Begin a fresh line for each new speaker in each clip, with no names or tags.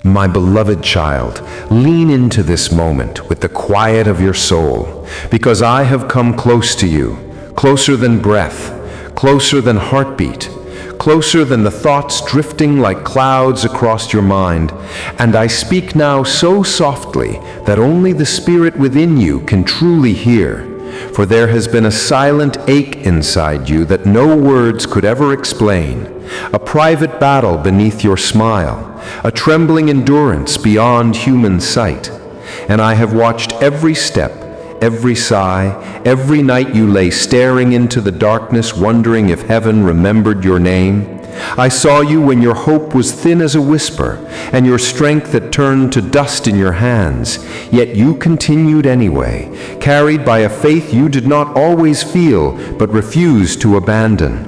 My beloved child, lean into this moment with the quiet of your soul, because I have come close to you, closer than breath, closer than heartbeat, closer than the thoughts drifting like clouds across your mind, and I speak now so softly that only the spirit within you can truly hear, for there has been a silent ache inside you that no words could ever explain, a private battle beneath your smile, a trembling endurance beyond human sight. And I have watched every step, every sigh, every night you lay staring into the darkness, wondering if heaven remembered your name. I saw you when your hope was thin as a whisper, and your strength had turned to dust in your hands, yet you continued anyway, carried by a faith you did not always feel, but refused to abandon.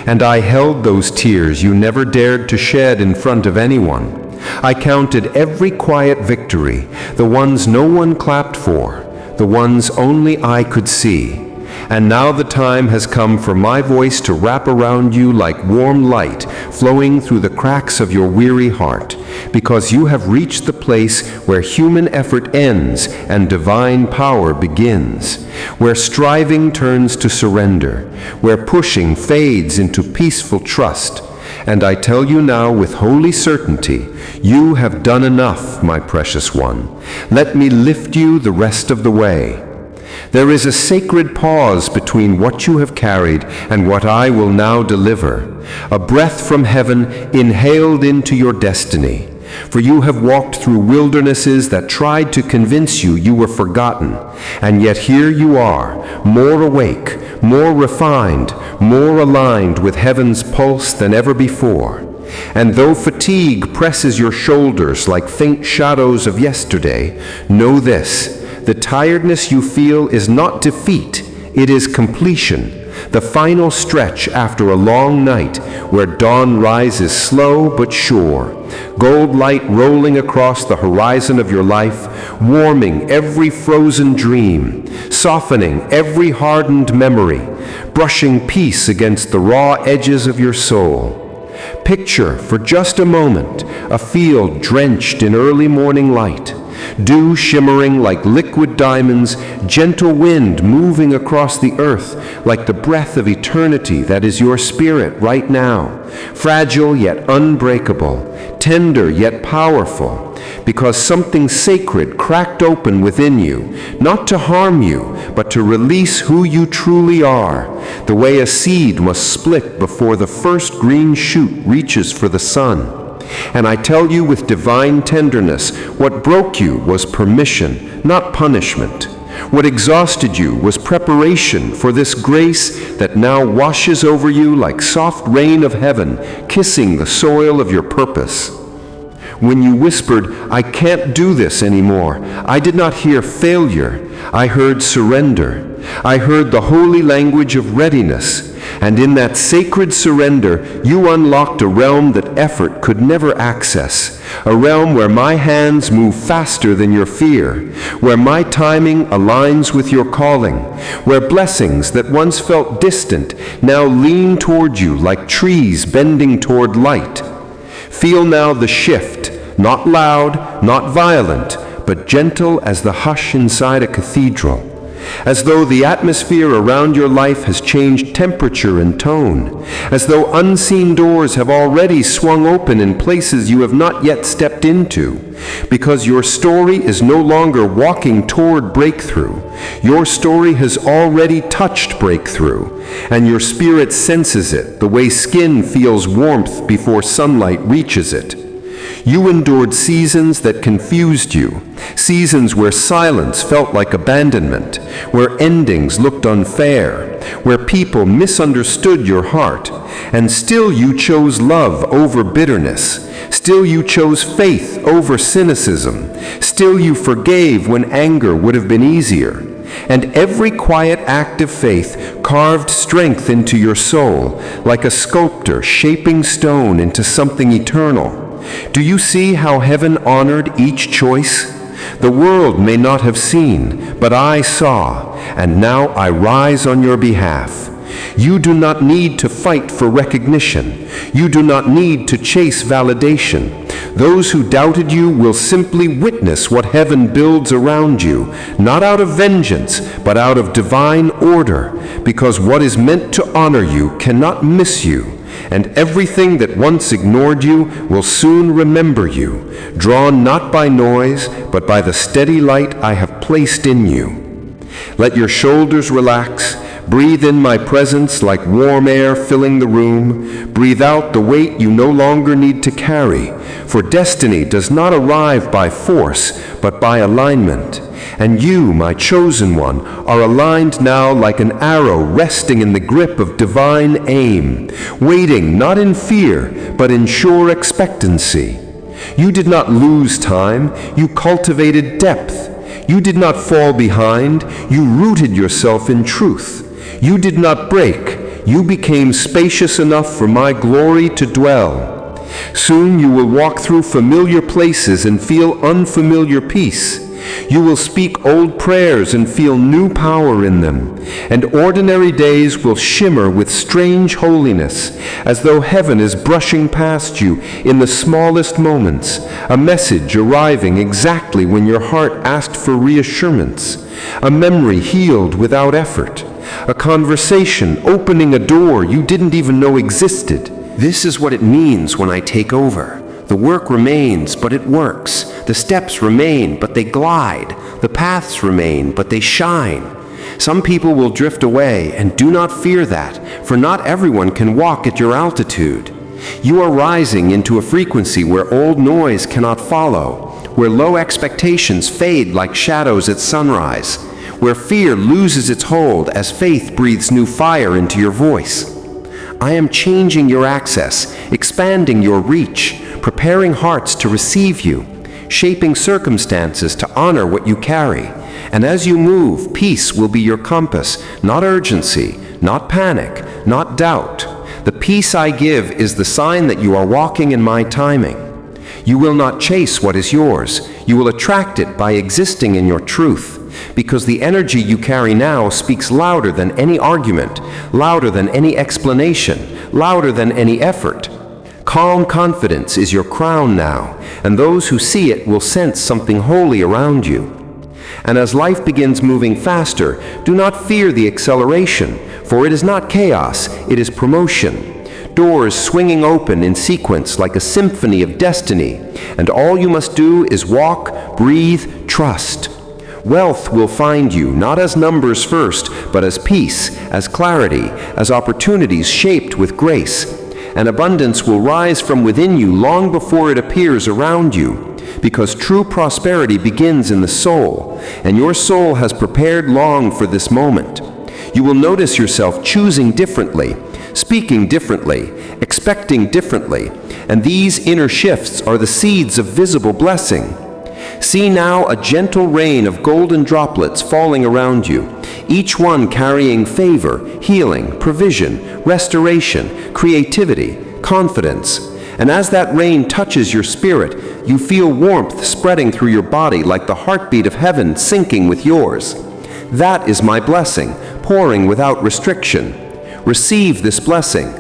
And I held those tears you never dared to shed in front of anyone. I counted every quiet victory, the ones no one clapped for, the ones only I could see. And now the time has come for my voice to wrap around you like warm light flowing through the cracks of your weary heart, because you have reached the place where human effort ends and divine power begins, where striving turns to surrender, where pushing fades into peaceful trust. And I tell you now with holy certainty, you have done enough, my precious one. Let me lift you the rest of the way. There is a sacred pause between what you have carried and what I will now deliver, a breath from heaven inhaled into your destiny. For you have walked through wildernesses that tried to convince you you were forgotten, and yet here you are, more awake, more refined, more aligned with heaven's pulse than ever before. And though fatigue presses your shoulders like faint shadows of yesterday, know this: the tiredness you feel is not defeat, it is completion, the final stretch after a long night where dawn rises slow but sure, gold light rolling across the horizon of your life, warming every frozen dream, softening every hardened memory, brushing peace against the raw edges of your soul. Picture for just a moment a field drenched in early morning light, dew shimmering like liquid diamonds, gentle wind moving across the earth like the breath of eternity that is your spirit right now, fragile yet unbreakable, tender yet powerful, because something sacred cracked open within you, not to harm you, but to release who you truly are, the way a seed must split before the first green shoot reaches for the sun. And I tell you with divine tenderness, what broke you was permission, not punishment. What exhausted you was preparation for this grace that now washes over you like soft rain of heaven, kissing the soil of your purpose. When you whispered, "I can't do this anymore," I did not hear failure. I heard surrender. I heard the holy language of readiness. And in that sacred surrender, you unlocked a realm that effort could never access, a realm where my hands move faster than your fear, where my timing aligns with your calling, where blessings that once felt distant now lean toward you like trees bending toward light. Feel now the shift, not loud, not violent, but gentle as the hush inside a cathedral. As though the atmosphere around your life has changed temperature and tone, as though unseen doors have already swung open in places you have not yet stepped into, because your story is no longer walking toward breakthrough. Your story has already touched breakthrough, and your spirit senses it the way skin feels warmth before sunlight reaches it. You endured seasons that confused you, seasons where silence felt like abandonment, where endings looked unfair, where people misunderstood your heart, and still you chose love over bitterness. Still you chose faith over cynicism. Still you forgave when anger would have been easier. And every quiet act of faith carved strength into your soul, like a sculptor shaping stone into something eternal. Do you see how heaven honored each choice? The world may not have seen, but I saw, and now I rise on your behalf. You do not need to fight for recognition. You do not need to chase validation. Those who doubted you will simply witness what heaven builds around you, not out of vengeance, but out of divine order, because what is meant to honor you cannot miss you, and everything that once ignored you will soon remember you, drawn not by noise, but by the steady light I have placed in you. Let your shoulders relax. Breathe in my presence like warm air filling the room. Breathe out the weight you no longer need to carry, for destiny does not arrive by force, but by alignment. And you, my chosen one, are aligned now like an arrow resting in the grip of divine aim, waiting not in fear, but in sure expectancy. You did not lose time, you cultivated depth. You did not fall behind, you rooted yourself in truth. You did not break, you became spacious enough for my glory to dwell. Soon you will walk through familiar places and feel unfamiliar peace. You will speak old prayers and feel new power in them, and ordinary days will shimmer with strange holiness, as though heaven is brushing past you in the smallest moments, a message arriving exactly when your heart asked for reassurance, a memory healed without effort, a conversation opening a door you didn't even know existed. This is what it means when I take over. The work remains, but it works. The steps remain, but they glide. The paths remain, but they shine. Some people will drift away, and do not fear that, for not everyone can walk at your altitude. You are rising into a frequency where old noise cannot follow, where low expectations fade like shadows at sunrise, where fear loses its hold as faith breathes new fire into your voice. I am changing your access, expanding your reach, preparing hearts to receive you, shaping circumstances to honor what you carry. And as you move, peace will be your compass, not urgency, not panic, not doubt. The peace I give is the sign that you are walking in my timing. You will not chase what is yours. You will attract it by existing in your truth, because the energy you carry now speaks louder than any argument, louder than any explanation, louder than any effort. Calm confidence is your crown now, and those who see it will sense something holy around you. And as life begins moving faster, do not fear the acceleration, for it is not chaos, it is promotion. Doors swinging open in sequence like a symphony of destiny, and all you must do is walk, breathe, trust. Wealth will find you, not as numbers first, but as peace, as clarity, as opportunities shaped with grace. And abundance will rise from within you long before it appears around you, because true prosperity begins in the soul, and your soul has prepared long for this moment. You will notice yourself choosing differently, speaking differently, expecting differently, and these inner shifts are the seeds of visible blessing. See now a gentle rain of golden droplets falling around you, each one carrying favor, healing, provision, restoration, creativity, confidence. And as that rain touches your spirit, you feel warmth spreading through your body like the heartbeat of heaven syncing with yours. That is my blessing, pouring without restriction. Receive this blessing.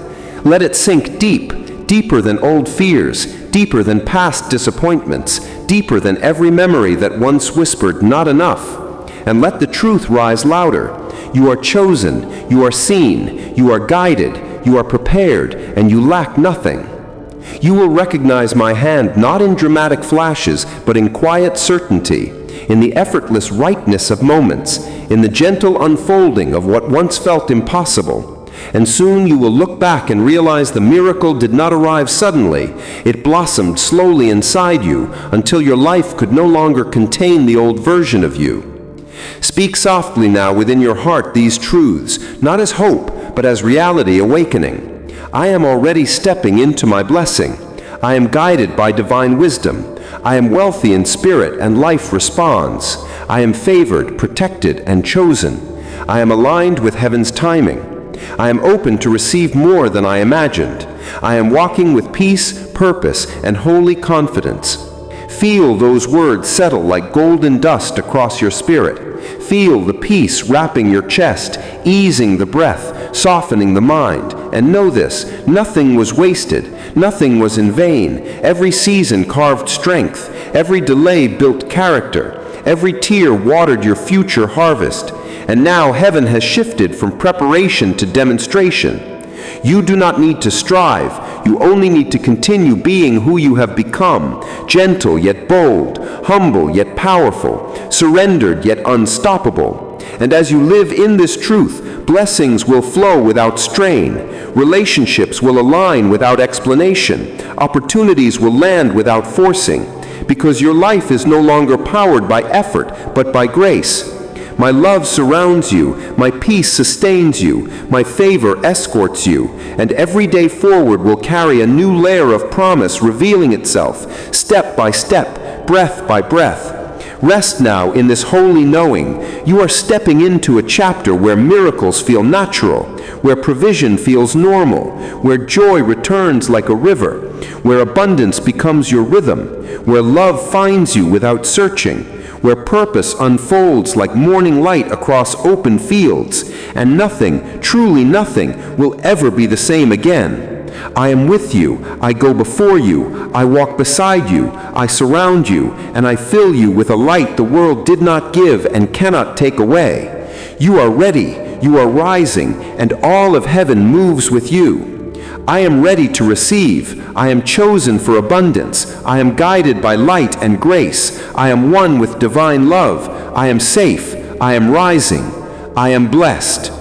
Let it sink deep, deeper than old fears, deeper than past disappointments, deeper than every memory that once whispered, "Not enough." And let the truth rise louder. You are chosen, you are seen, you are guided, you are prepared, and you lack nothing. You will recognize my hand not in dramatic flashes, but in quiet certainty, in the effortless rightness of moments, in the gentle unfolding of what once felt impossible. And soon you will look back and realize the miracle did not arrive suddenly. It blossomed slowly inside you until your life could no longer contain the old version of you. Speak softly now within your heart these truths, not as hope, but as reality awakening. I am already stepping into my blessing. I am guided by divine wisdom. I am wealthy in spirit and life responds. I am favored, protected, and chosen. I am aligned with heaven's timing. I am open to receive more than I imagined. I am walking with peace, purpose, and holy confidence. Feel those words settle like golden dust across your spirit. Feel the peace wrapping your chest, easing the breath, softening the mind. And know this, nothing was wasted, nothing was in vain. Every season carved strength, every delay built character, every tear watered your future harvest. And now heaven has shifted from preparation to demonstration. You do not need to strive, you only need to continue being who you have become, gentle yet bold, humble yet powerful, surrendered yet unstoppable. And as you live in this truth, blessings will flow without strain, relationships will align without explanation, opportunities will land without forcing, because your life is no longer powered by effort, but by grace. My love surrounds you, my peace sustains you, my favor escorts you, and every day forward will carry a new layer of promise revealing itself, step by step, breath by breath. Rest now in this holy knowing. You are stepping into a chapter where miracles feel natural, where provision feels normal, where joy returns like a river, where abundance becomes your rhythm, where love finds you without searching, where purpose unfolds like morning light across open fields, and nothing, truly nothing, will ever be the same again. I am with you, I go before you, I walk beside you, I surround you, and I fill you with a light the world did not give and cannot take away. You are ready, you are rising, and all of heaven moves with you. I am ready to receive. I am chosen for abundance. I am guided by light and grace. I am one with divine love. I am safe. I am rising. I am blessed.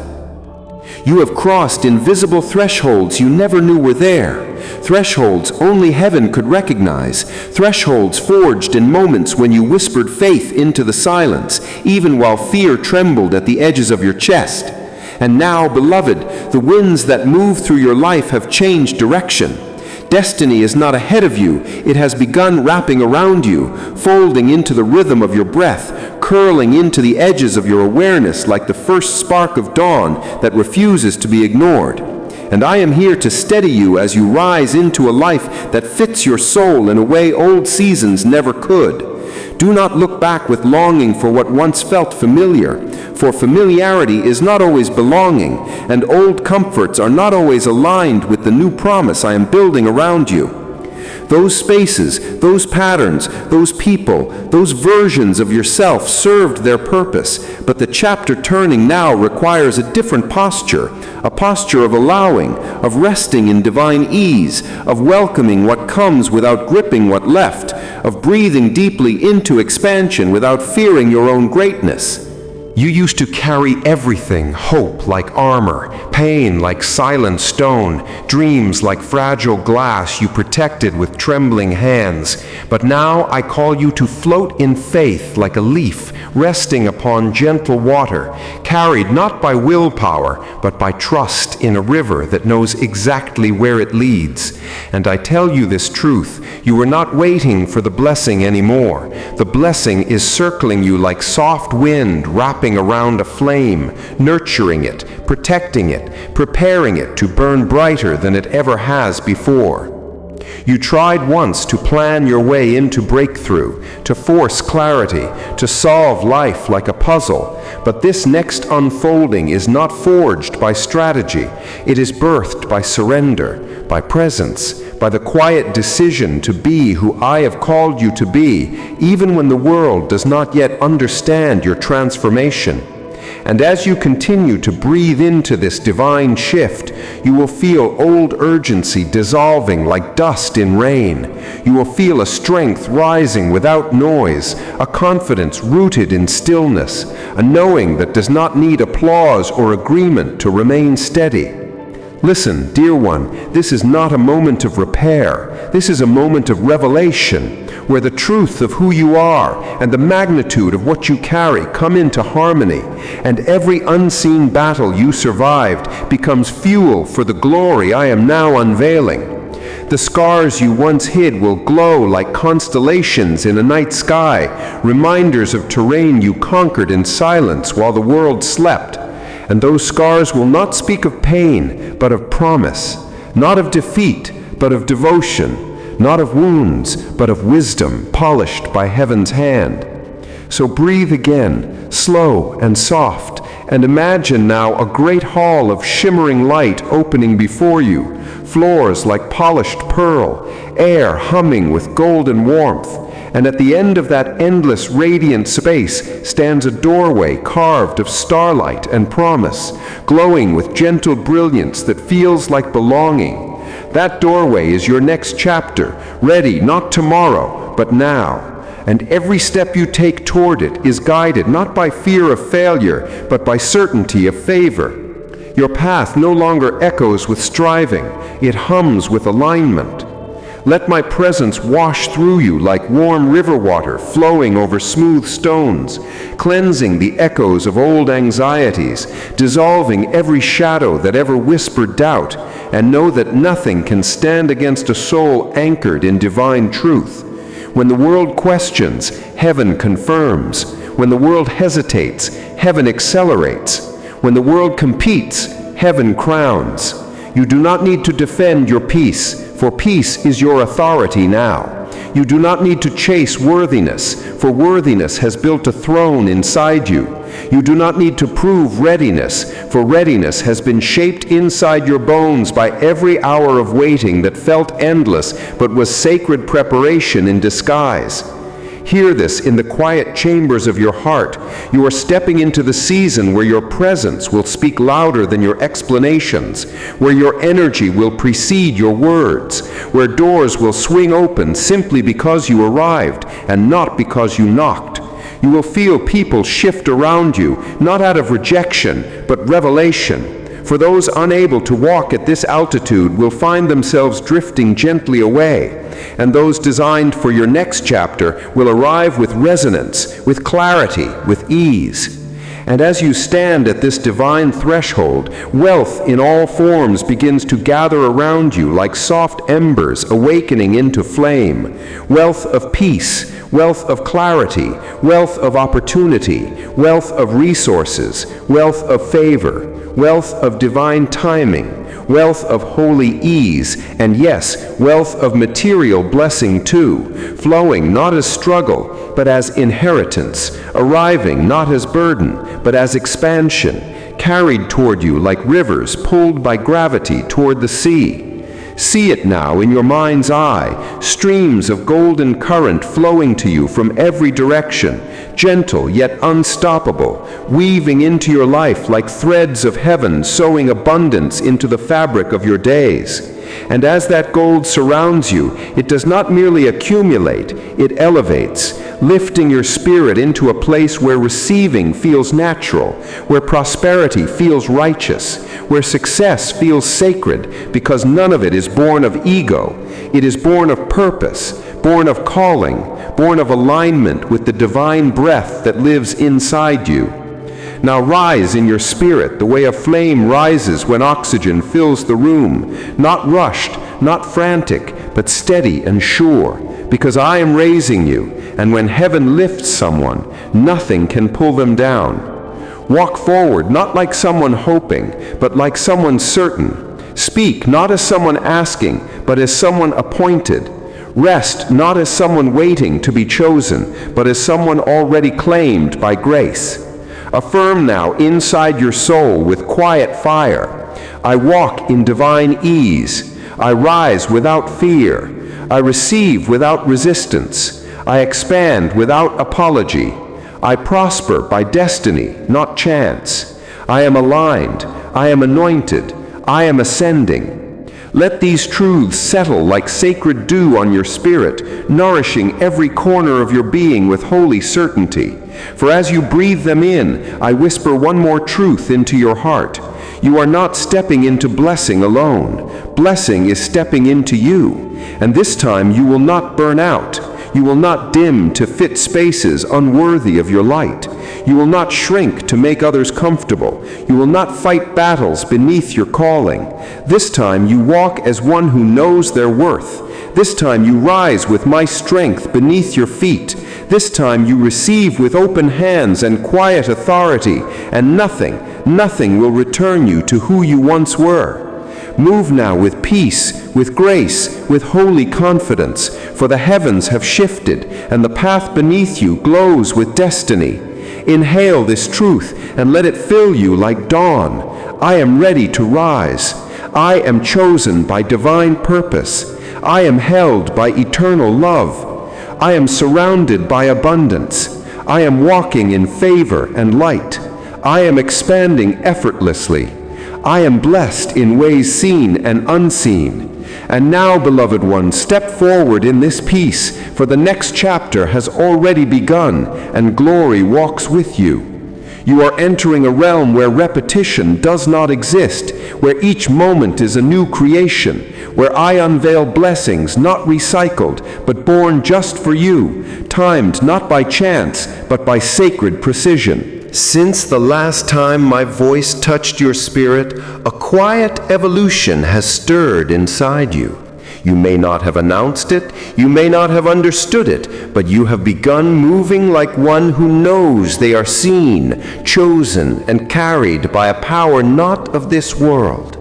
You have crossed invisible thresholds you never knew were there. Thresholds only heaven could recognize. Thresholds forged in moments when you whispered faith into the silence, even while fear trembled at the edges of your chest. And now, beloved, the winds that move through your life have changed direction. Destiny is not ahead of you, it has begun wrapping around you, folding into the rhythm of your breath, curling into the edges of your awareness like the first spark of dawn that refuses to be ignored. And I am here to steady you as you rise into a life that fits your soul in a way old seasons never could. Do not look back with longing for what once felt familiar, for familiarity is not always belonging, and old comforts are not always aligned with the new promise I am building around you. Those spaces, those patterns, those people, those versions of yourself served their purpose, but the chapter turning now requires a different posture, a posture of allowing, of resting in divine ease, of welcoming what comes without gripping what left, of breathing deeply into expansion without fearing your own greatness. You used to carry everything, hope like armor, pain like silent stone, dreams like fragile glass you protected with trembling hands. But now I call you to float in faith like a leaf, resting upon gentle water, carried not by willpower, but by trust in a river that knows exactly where it leads. And I tell you this truth, you are not waiting for the blessing anymore. The blessing is circling you like soft wind wrapping around a flame, nurturing it, protecting it, preparing it to burn brighter than it ever has before. You tried once to plan your way into breakthrough, to force clarity, to solve life like a puzzle, but this next unfolding is not forged by strategy. It is birthed by surrender, by presence, by the quiet decision to be who I have called you to be, even when the world does not yet understand your transformation. And as you continue to breathe into this divine shift, you will feel old urgency dissolving like dust in rain. You will feel a strength rising without noise, a confidence rooted in stillness, a knowing that does not need applause or agreement to remain steady. Listen, dear one, this is not a moment of repair. This is a moment of revelation, where the truth of who you are and the magnitude of what you carry come into harmony, and every unseen battle you survived becomes fuel for the glory I am now unveiling. The scars you once hid will glow like constellations in a night sky, reminders of terrain you conquered in silence while the world slept. And those scars will not speak of pain, but of promise, not of defeat, but of devotion, not of wounds, but of wisdom polished by heaven's hand. So breathe again, slow and soft, And imagine now a great hall of shimmering light opening before you, floors like polished pearl, air humming with golden warmth. And at the end of that endless radiant space stands a doorway carved of starlight and promise, glowing with gentle brilliance that feels like belonging. That doorway is your next chapter, ready not tomorrow, but now. And every step you take toward it is guided not by fear of failure, but by certainty of favor. Your path no longer echoes with striving, it hums with alignment. Let my presence wash through you like warm river water flowing over smooth stones, cleansing the echoes of old anxieties, dissolving every shadow that ever whispered doubt, and know that nothing can stand against a soul anchored in divine truth. When the world questions, heaven confirms. When the world hesitates, heaven accelerates. When the world competes, heaven crowns. You do not need to defend your peace, for peace is your authority now. You do not need to chase worthiness, for worthiness has built a throne inside you. You do not need to prove readiness, for readiness has been shaped inside your bones by every hour of waiting that felt endless but was sacred preparation in disguise. Hear this in the quiet chambers of your heart. You are stepping into the season where your presence will speak louder than your explanations, where your energy will precede your words, where doors will swing open simply because you arrived and not because you knocked. You will feel people shift around you, not out of rejection, but revelation. For those unable to walk at this altitude will find themselves drifting gently away, and those designed for your next chapter will arrive with resonance, with clarity, with ease. And as you stand at this divine threshold, wealth in all forms begins to gather around you like soft embers awakening into flame. Wealth of peace, wealth of clarity, wealth of opportunity, wealth of resources, wealth of favor, wealth of divine timing, wealth of holy ease, and yes, wealth of material blessing too, flowing not as struggle, but as inheritance, arriving not as burden, but as expansion, carried toward you like rivers pulled by gravity toward the sea. See it now in your mind's eye, streams of golden current flowing to you from every direction, gentle yet unstoppable, weaving into your life like threads of heaven, sowing abundance into the fabric of your days. And as that gold surrounds you, it does not merely accumulate, it elevates, lifting your spirit into a place where receiving feels natural, where prosperity feels righteous, where success feels sacred, because none of it is born of ego. It is born of purpose, born of calling, born of alignment with the divine breath that lives inside you. Now rise in your spirit the way a flame rises when oxygen fills the room, not rushed, not frantic, but steady and sure, because I am raising you, and when heaven lifts someone, nothing can pull them down. Walk forward not like someone hoping, but like someone certain. Speak not as someone asking, but as someone appointed. Rest not as someone waiting to be chosen, but as someone already claimed by grace. Affirm now inside your soul with quiet fire. I walk in divine ease. I rise without fear. I receive without resistance. I expand without apology. I prosper by destiny, not chance. I am aligned. I am anointed. I am ascending. Let these truths settle like sacred dew on your spirit, nourishing every corner of your being with holy certainty. For as you breathe them in, I whisper one more truth into your heart. You are not stepping into blessing alone. Blessing is stepping into you. And this time you will not burn out. You will not dim to fit spaces unworthy of your light. You will not shrink to make others comfortable. You will not fight battles beneath your calling. This time you walk as one who knows their worth. This time you rise with my strength beneath your feet. This time you receive with open hands and quiet authority, and nothing will return you to who you once were. Move now with peace, with grace, with holy confidence, for the heavens have shifted, and the path beneath you glows with destiny. Inhale this truth and let it fill you like dawn. I am ready to rise. I am chosen by divine purpose. I am held by eternal love. I am surrounded by abundance. I am walking in favor and light. I am expanding effortlessly. I am blessed in ways seen and unseen. And now, beloved one, step forward in this peace, for the next chapter has already begun, and glory walks with you. You are entering a realm where repetition does not exist, where each moment is a new creation, where I unveil blessings not recycled, but born just for you, timed not by chance, but by sacred precision. Since the last time my voice touched your spirit, a quiet evolution has stirred inside you. You may not have announced it, you may not have understood it, but you have begun moving like one who knows they are seen, chosen, and carried by a power not of this world.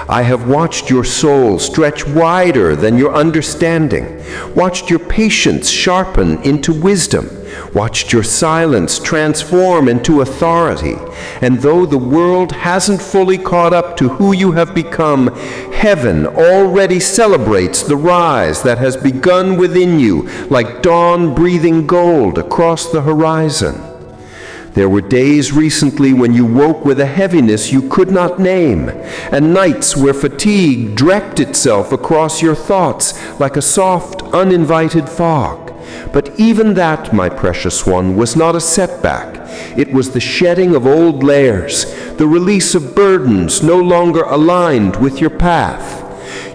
I have watched your soul stretch wider than your understanding, watched your patience sharpen into wisdom, watched your silence transform into authority. And though the world hasn't fully caught up to who you have become, heaven already celebrates the rise that has begun within you, like dawn breathing gold across the horizon. There were days recently when you woke with a heaviness you could not name, and nights where fatigue drenched itself across your thoughts like a soft, uninvited fog. But even that, my precious one, was not a setback. It was the shedding of old layers, the release of burdens no longer aligned with your path.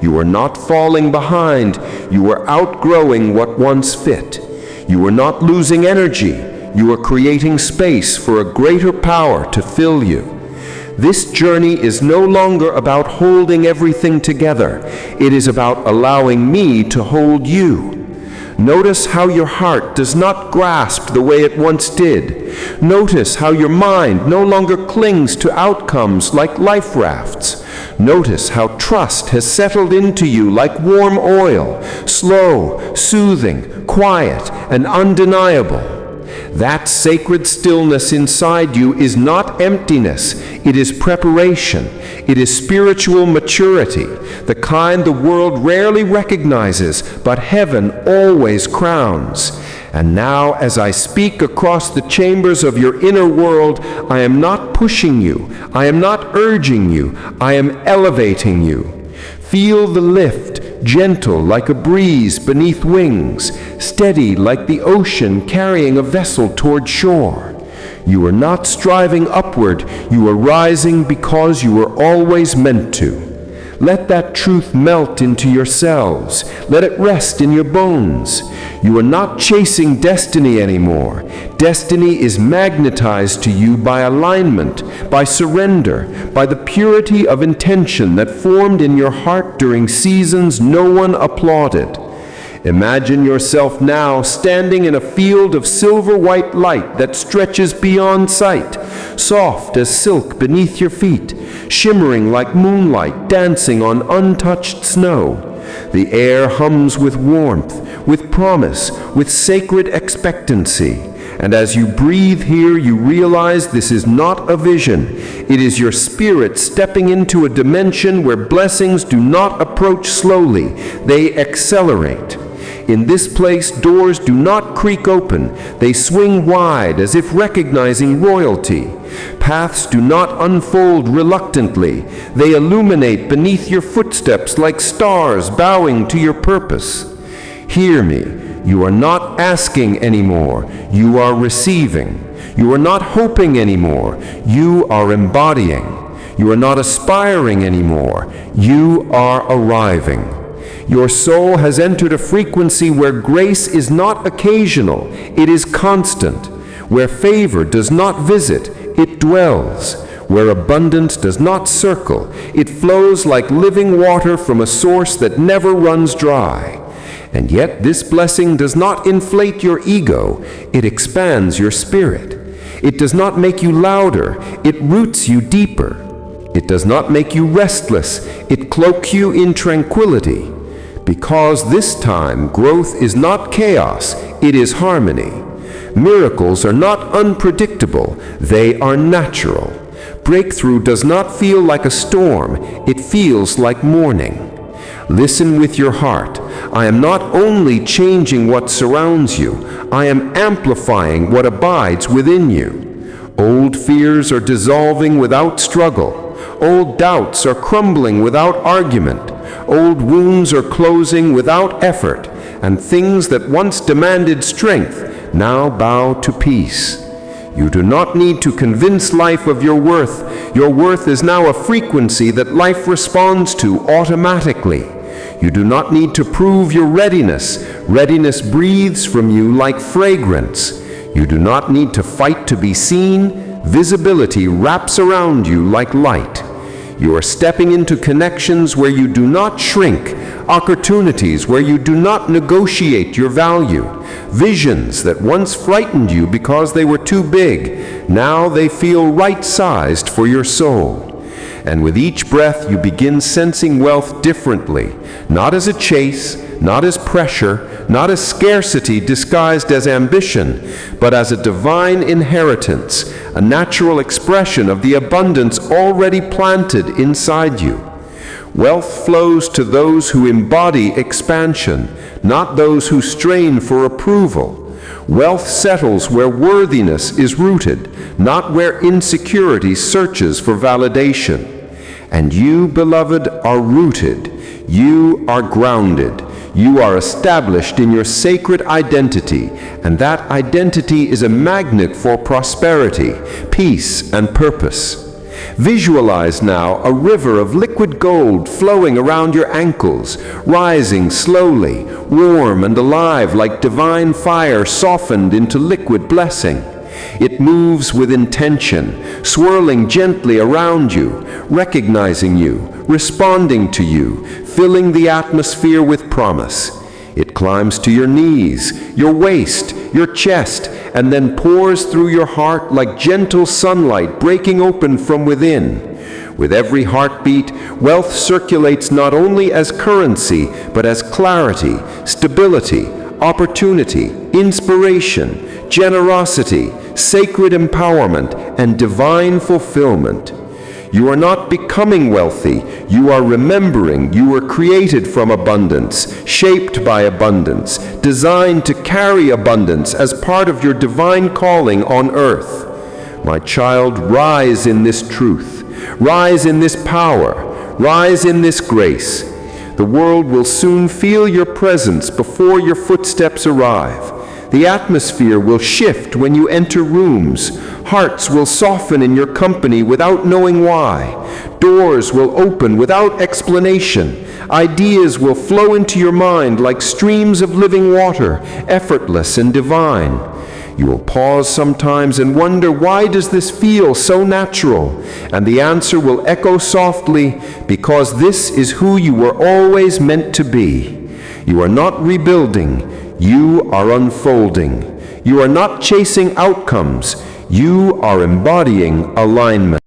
You are not falling behind, you are outgrowing what once fit. You are not losing energy, you are creating space for a greater power to fill you. This journey is no longer about holding everything together. It is about allowing me to hold you. Notice how your heart does not grasp the way it once did. Notice how your mind no longer clings to outcomes like life rafts. Notice how trust has settled into you like warm oil, slow, soothing, quiet, and undeniable. That sacred stillness inside you is not emptiness, it is preparation. It is spiritual maturity, the kind the world rarely recognizes, but heaven always crowns. And now, as I speak across the chambers of your inner world, I am not pushing you, I am not urging you, I am elevating you. Feel the lift, gentle like a breeze beneath wings, steady like the ocean carrying a vessel toward shore. You are not striving upward, you are rising because you were always meant to. Let that truth melt into your cells. Let it rest in your bones. You are not chasing destiny anymore. Destiny is magnetized to you by alignment, by surrender, by the purity of intention that formed in your heart during seasons no one applauded. Imagine yourself now standing in a field of silver-white light that stretches beyond sight, soft as silk beneath your feet, shimmering like moonlight dancing on untouched snow. The air hums with warmth, with promise, with sacred expectancy. And as you breathe here, you realize this is not a vision. It is your spirit stepping into a dimension where blessings do not approach slowly, they accelerate. In this place, doors do not creak open. They swing wide as if recognizing royalty. Paths do not unfold reluctantly. They illuminate beneath your footsteps like stars bowing to your purpose. Hear me. You are not asking anymore. You are receiving. You are not hoping anymore. You are embodying. You are not aspiring anymore. You are arriving. Your soul has entered a frequency where grace is not occasional, it is constant. Where favor does not visit, it dwells. Where abundance does not circle, it flows like living water from a source that never runs dry. And yet this blessing does not inflate your ego, it expands your spirit. It does not make you louder, it roots you deeper. It does not make you restless, it cloaks you in tranquility. Because this time growth is not chaos, it is harmony. Miracles are not unpredictable, they are natural. Breakthrough does not feel like a storm, it feels like morning. Listen with your heart. I am not only changing what surrounds you, I am amplifying what abides within you. Old fears are dissolving without struggle. Old doubts are crumbling without argument. Old wounds are closing without effort, and things that once demanded strength now bow to peace. You do not need to convince life of your worth. Your worth is now a frequency that life responds to automatically. You do not need to prove your readiness. Readiness breathes from you like fragrance. You do not need to fight to be seen. Visibility wraps around you like light. You are stepping into connections where you do not shrink, opportunities where you do not negotiate your value, visions that once frightened you because they were too big, now they feel right-sized for your soul. And with each breath you begin sensing wealth differently, not as a chase, not as pressure, not as scarcity disguised as ambition, but as a divine inheritance, a natural expression of the abundance already planted inside you. Wealth flows to those who embody expansion, not those who strain for approval. Wealth settles where worthiness is rooted, not where insecurity searches for validation. And you, beloved, are rooted. You are grounded. You are established in your sacred identity, and that identity is a magnet for prosperity, peace, and purpose. Visualize now a river of liquid gold flowing around your ankles, rising slowly, warm and alive like divine fire softened into liquid blessing. It moves with intention, swirling gently around you, recognizing you, responding to you, filling the atmosphere with promise. It climbs to your knees, your waist, your chest, and then pours through your heart like gentle sunlight breaking open from within. With every heartbeat, wealth circulates not only as currency, but as clarity, stability, opportunity, inspiration, generosity, sacred empowerment, and divine fulfillment. You are not becoming wealthy, you are remembering you were created from abundance, shaped by abundance, designed to carry abundance as part of your divine calling on earth. My child, rise in this truth, rise in this power, rise in this grace. The world will soon feel your presence before your footsteps arrive. The atmosphere will shift when you enter rooms. Hearts will soften in your company without knowing why. Doors will open without explanation. Ideas will flow into your mind like streams of living water, effortless and divine. You will pause sometimes and wonder, why does this feel so natural? And the answer will echo softly, because this is who you were always meant to be. You are not rebuilding. You are unfolding. You are not chasing outcomes. You are embodying alignment.